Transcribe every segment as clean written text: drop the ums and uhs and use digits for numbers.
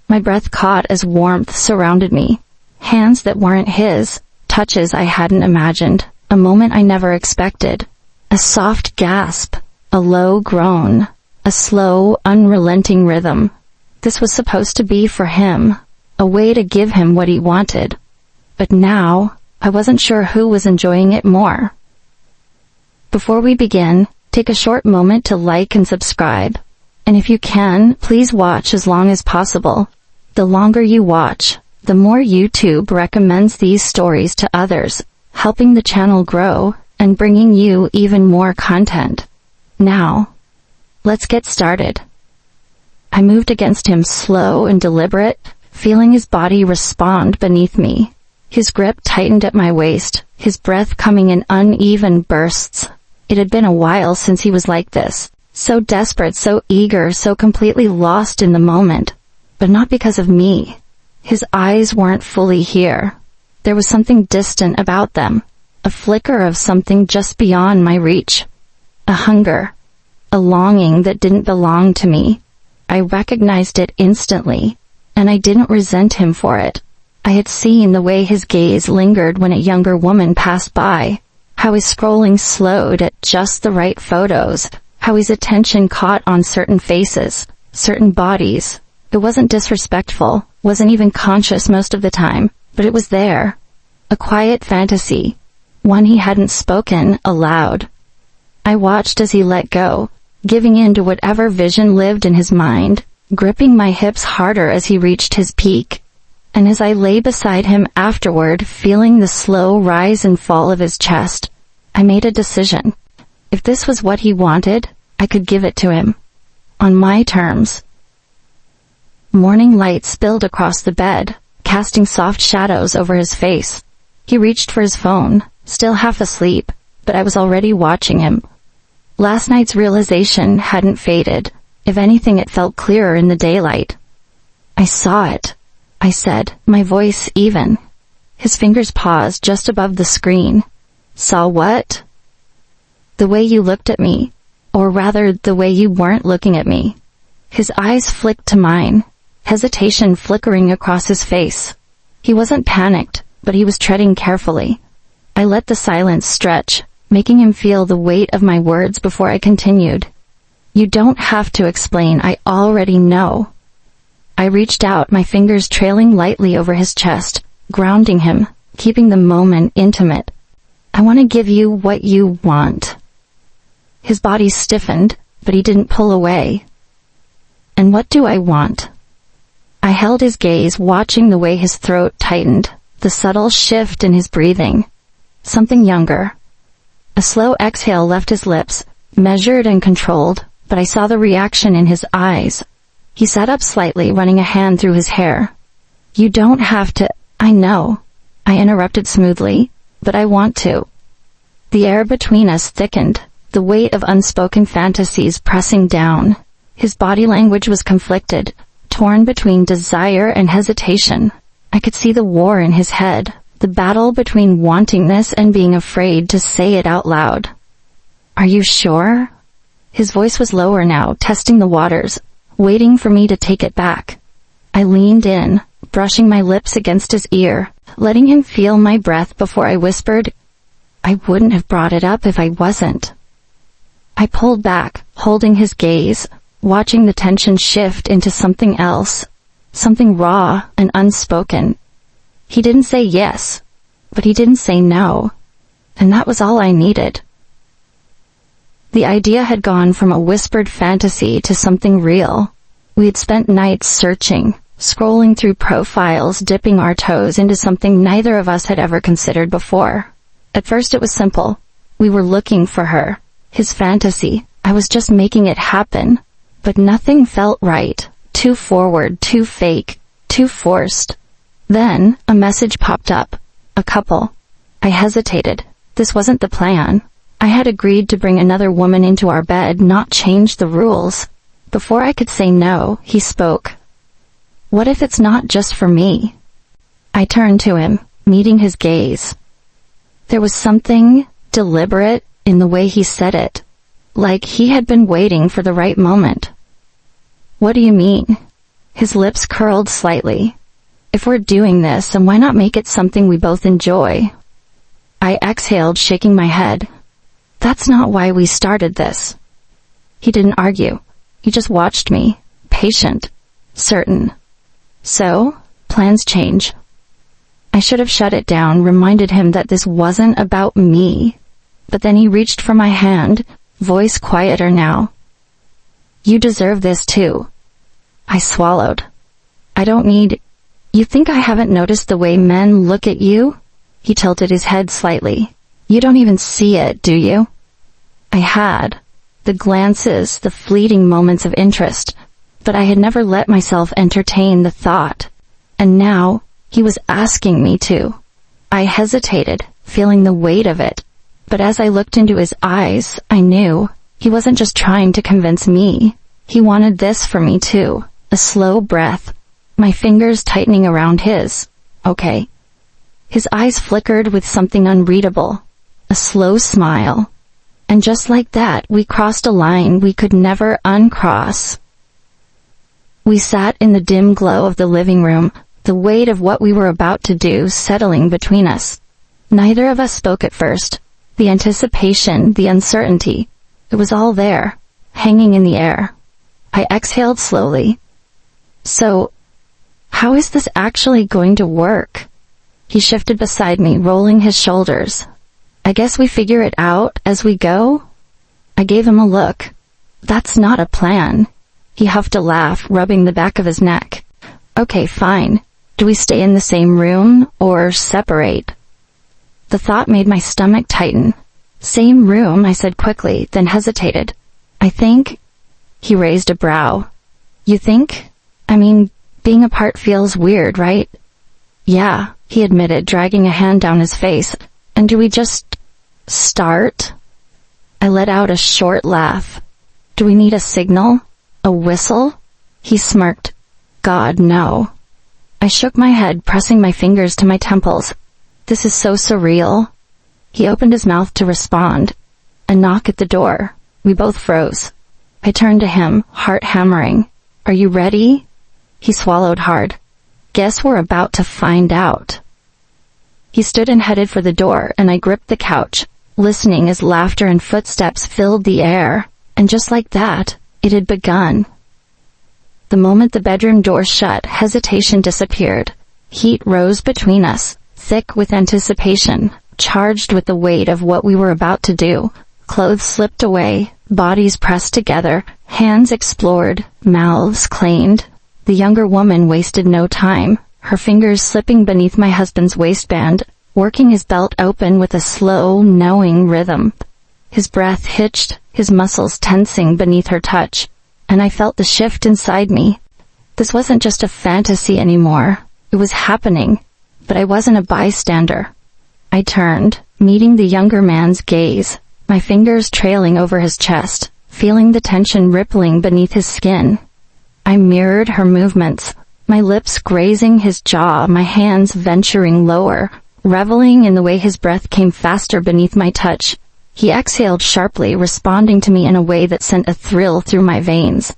My breath caught as warmth surrounded me. Hands that weren't his, touches I hadn't imagined, a moment I never expected. A soft gasp, a low groan, a slow, unrelenting rhythm. This was supposed to be for him, a way to give him what he wanted. But now, I wasn't sure who was enjoying it more. Before we begin, take a short moment to like and subscribe. And if you can, please watch as long as possible. The longer you watch, the more YouTube recommends these stories to others, helping the channel grow and bringing you even more content. Now, let's get started. I moved against him slow and deliberate, feeling his body respond beneath me. His grip tightened at my waist, his breath coming in uneven bursts. It had been a while since he was like this, so desperate, so eager, so completely lost in the moment. But not because of me. His eyes weren't fully here. There was something distant about them, a flicker of something just beyond my reach. A hunger, a longing that didn't belong to me. I recognized it instantly, and I didn't resent him for it. I had seen the way his gaze lingered when a younger woman passed by, how his scrolling slowed at just the right photos, how his attention caught on certain faces, certain bodies. It wasn't disrespectful, wasn't even conscious most of the time, but it was there. A quiet fantasy, one he hadn't spoken aloud. I watched as he let go, giving in to whatever vision lived in his mind, gripping my hips harder as he reached his peak. And as I lay beside him afterward, feeling the slow rise and fall of his chest, I made a decision. If this was what he wanted, I could give it to him. On my terms. Morning light spilled across the bed, casting soft shadows over his face. He reached for his phone, still half asleep, but I was already watching him. Last night's realization hadn't faded. If anything, it felt clearer in the daylight. I saw it, I said, my voice even. His fingers paused just above the screen. Saw what? The way you looked at me, or rather, the way you weren't looking at me. His eyes flicked to mine, hesitation flickering across his face. He wasn't panicked, but he was treading carefully. I let the silence stretch, making him feel the weight of my words before I continued. You don't have to explain, I already know. I reached out, my fingers trailing lightly over his chest, grounding him, keeping the moment intimate. I want to give you what you want. His body stiffened, but he didn't pull away. And what do I want? I held his gaze, watching the way his throat tightened, the subtle shift in his breathing. Something younger. A slow exhale left his lips, measured and controlled, but I saw the reaction in his eyes. He sat up slightly, running a hand through his hair. You don't have to. I know. I interrupted smoothly, but I want to. The air between us thickened, the weight of unspoken fantasies pressing down. His body language was conflicted, torn between desire and hesitation. I could see the war in his head, the battle between wanting this and being afraid to say it out loud. Are you sure? His voice was lower now, testing the waters, waiting for me to take it back. I leaned in, brushing my lips against his ear, letting him feel my breath before I whispered, I wouldn't have brought it up if I wasn't. I pulled back, holding his gaze, watching the tension shift into something else, something raw and unspoken. He didn't say yes, but he didn't say no, and that was all I needed. The idea had gone from a whispered fantasy to something real. We had spent nights searching, scrolling through profiles, dipping our toes into something neither of us had ever considered before. At first it was simple. We were looking for her, his fantasy. I was just making it happen. But nothing felt right. Too forward, too fake, too forced. Then, a message popped up. A couple. I hesitated. This wasn't the plan. I had agreed to bring another woman into our bed, not change the rules. Before I could say no, he spoke. What if it's not just for me? I turned to him, meeting his gaze. There was something deliberate in the way he said it, like he had been waiting for the right moment. What do you mean? His lips curled slightly. If we're doing this, then why not make it something we both enjoy? I exhaled, shaking my head. That's not why we started this. He didn't argue. He just watched me, patient, certain. So, plans change. I should have shut it down, reminded him that this wasn't about me. But then he reached for my hand, voice quieter now. You deserve this too. I swallowed. I don't need... You think I haven't noticed the way men look at you? He tilted his head slightly. You don't even see it, do you? I had. The glances, the fleeting moments of interest. But I had never let myself entertain the thought. And now, he was asking me to. I hesitated, feeling the weight of it. But as I looked into his eyes, I knew he wasn't just trying to convince me. He wanted this for me too. A slow breath, my fingers tightening around his. Okay. His eyes flickered with something unreadable. A slow smile. And just like that, we crossed a line we could never uncross. We sat in the dim glow of the living room, the weight of what we were about to do settling between us. Neither of us spoke at first. The anticipation, the uncertainty, it was all there, hanging in the air. I exhaled slowly. So, how is this actually going to work? He shifted beside me, rolling his shoulders. I guess we figure it out as we go? I gave him a look. That's not a plan. He huffed a laugh, rubbing the back of his neck. Okay, fine. Do we stay in the same room, or separate? The thought made my stomach tighten. Same room, I said quickly, then hesitated. I think... He raised a brow. You think? I mean, being apart feels weird, right? Yeah, he admitted, dragging a hand down his face. And do we just... start? I let out a short laugh. Do we need a signal? A whistle? He smirked. God, no. I shook my head, pressing my fingers to my temples. This is so surreal. He opened his mouth to respond. A knock at the door. We both froze. I turned to him, heart hammering. Are you ready? He swallowed hard. Guess we're about to find out. He stood and headed for the door, and I gripped the couch, listening as laughter and footsteps filled the air. And just like that, it had begun. The moment the bedroom door shut, hesitation disappeared. Heat rose between us, thick with anticipation, charged with the weight of what we were about to do. Clothes slipped away, bodies pressed together, hands explored, mouths claimed. The younger woman wasted no time, her fingers slipping beneath my husband's waistband, working his belt open with a slow, knowing rhythm. His breath hitched, his muscles tensing beneath her touch, and I felt the shift inside me. This wasn't just a fantasy anymore. It was happening, but I wasn't a bystander. I turned, meeting the younger man's gaze, my fingers trailing over his chest, feeling the tension rippling beneath his skin. I mirrored her movements, my lips grazing his jaw, my hands venturing lower, reveling in the way his breath came faster beneath my touch. He exhaled sharply, responding to me in a way that sent a thrill through my veins.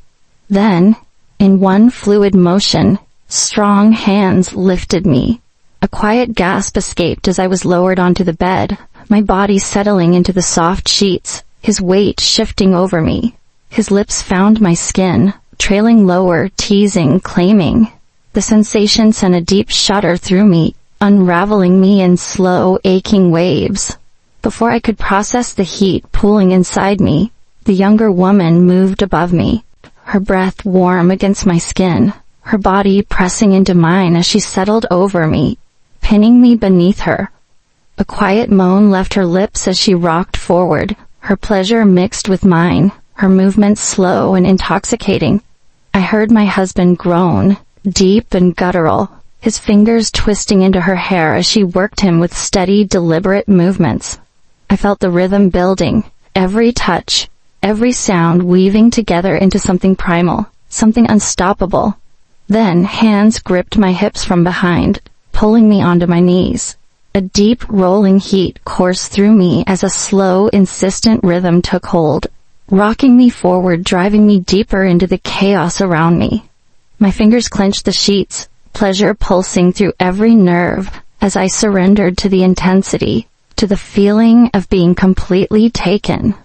Then, in one fluid motion, strong hands lifted me. A quiet gasp escaped as I was lowered onto the bed, my body settling into the soft sheets, his weight shifting over me. His lips found my skin, trailing lower, teasing, claiming. The sensation sent a deep shudder through me, unraveling me in slow, aching waves. Before I could process the heat pooling inside me, the younger woman moved above me, her breath warm against my skin, her body pressing into mine as she settled over me, pinning me beneath her. A quiet moan left her lips as she rocked forward, her pleasure mixed with mine, her movements slow and intoxicating. I heard my husband groan, deep and guttural, his fingers twisting into her hair as she worked him with steady, deliberate movements. I felt the rhythm building, every touch, every sound weaving together into something primal, something unstoppable. Then hands gripped my hips from behind, pulling me onto my knees. A deep, rolling heat coursed through me as a slow, insistent rhythm took hold, rocking me forward, driving me deeper into the chaos around me. My fingers clenched the sheets, pleasure pulsing through every nerve as I surrendered to the intensity, to the feeling of being completely taken.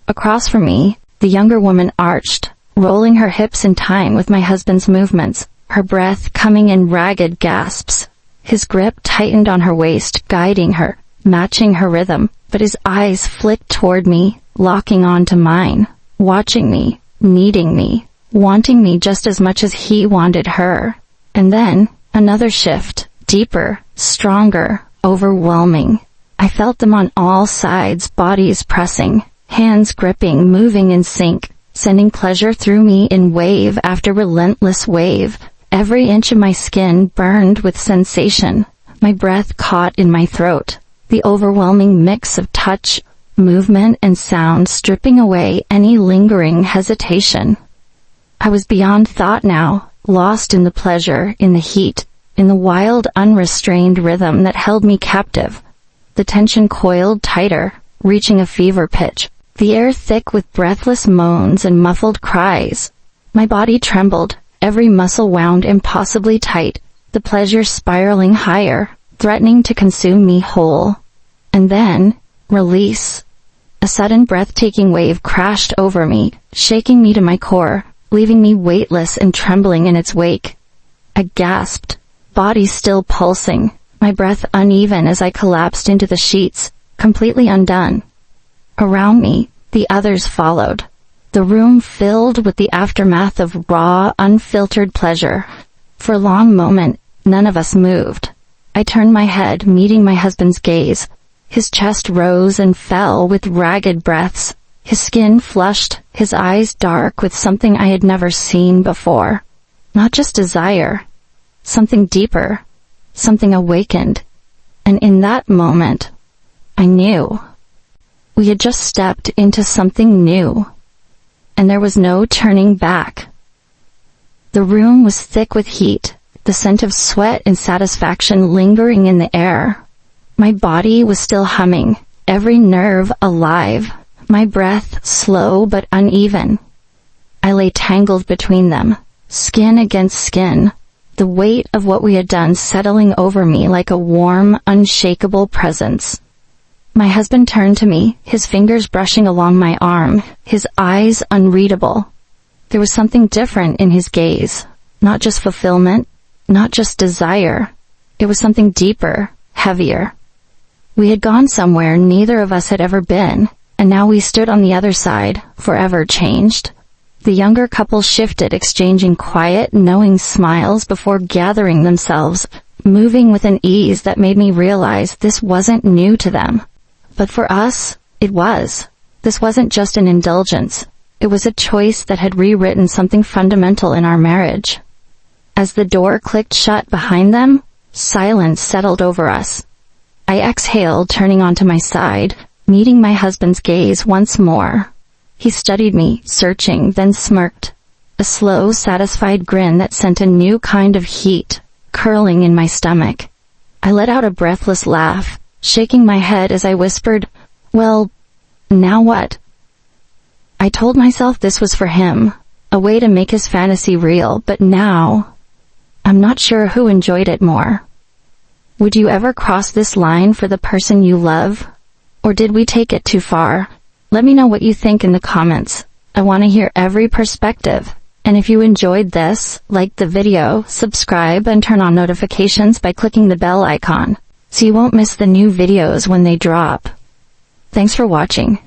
Across from me, the younger woman arched, rolling her hips in time with my husband's movements, her breath coming in ragged gasps. His grip tightened on her waist, guiding her, matching her rhythm, but his eyes flicked toward me, locking onto mine, watching me, needing me, wanting me just as much as he wanted her. And then, another shift, deeper, stronger, overwhelming. I felt them on all sides, bodies pressing, hands gripping, moving in sync, sending pleasure through me in wave after relentless wave. Every inch of my skin burned with sensation, my breath caught in my throat, the overwhelming mix of touch, movement, and sound stripping away any lingering hesitation. I was beyond thought now, lost in the pleasure, in the heat, in the wild, unrestrained rhythm that held me captive. The tension coiled tighter, reaching a fever pitch, the air thick with breathless moans and muffled cries. My body trembled, every muscle wound impossibly tight, the pleasure spiraling higher, threatening to consume me whole. And then, release. A sudden breathtaking wave crashed over me, shaking me to my core, leaving me weightless and trembling in its wake. I gasped, body still pulsing, my breath uneven as I collapsed into the sheets, completely undone. Around me, the others followed. The room filled with the aftermath of raw, unfiltered pleasure. For a long moment, none of us moved. I turned my head, meeting my husband's gaze. His chest rose and fell with ragged breaths, his skin flushed, his eyes dark with something I had never seen before. Not just desire, something deeper, something awakened. And in that moment, I knew. We had just stepped into something new. And there was no turning back. The room was thick with heat, the scent of sweat and satisfaction lingering in the air. My body was still humming, every nerve alive, my breath slow but uneven. I lay tangled between them, skin against skin, the weight of what we had done settling over me like a warm, unshakable presence. My husband turned to me, his fingers brushing along my arm, his eyes unreadable. There was something different in his gaze, not just fulfillment, not just desire. It was something deeper, heavier. We had gone somewhere neither of us had ever been, and now we stood on the other side, forever changed. The younger couple shifted, exchanging quiet, knowing smiles before gathering themselves, moving with an ease that made me realize this wasn't new to them. But for us, it was. This wasn't just an indulgence. It was a choice that had rewritten something fundamental in our marriage. As the door clicked shut behind them, silence settled over us. I exhaled, turning onto my side, meeting my husband's gaze once more. He studied me, searching, then smirked. A slow, satisfied grin that sent a new kind of heat curling in my stomach. I let out a breathless laugh, shaking my head as I whispered, "Well, now what?" I told myself this was for him, a way to make his fantasy real, but now, I'm not sure who enjoyed it more. Would you ever cross this line for the person you love? Or did we take it too far? Let me know what you think in the comments. I want to hear every perspective. And if you enjoyed this, like the video, subscribe and turn on notifications by clicking the bell icon, so you won't miss the new videos when they drop. Thanks for watching.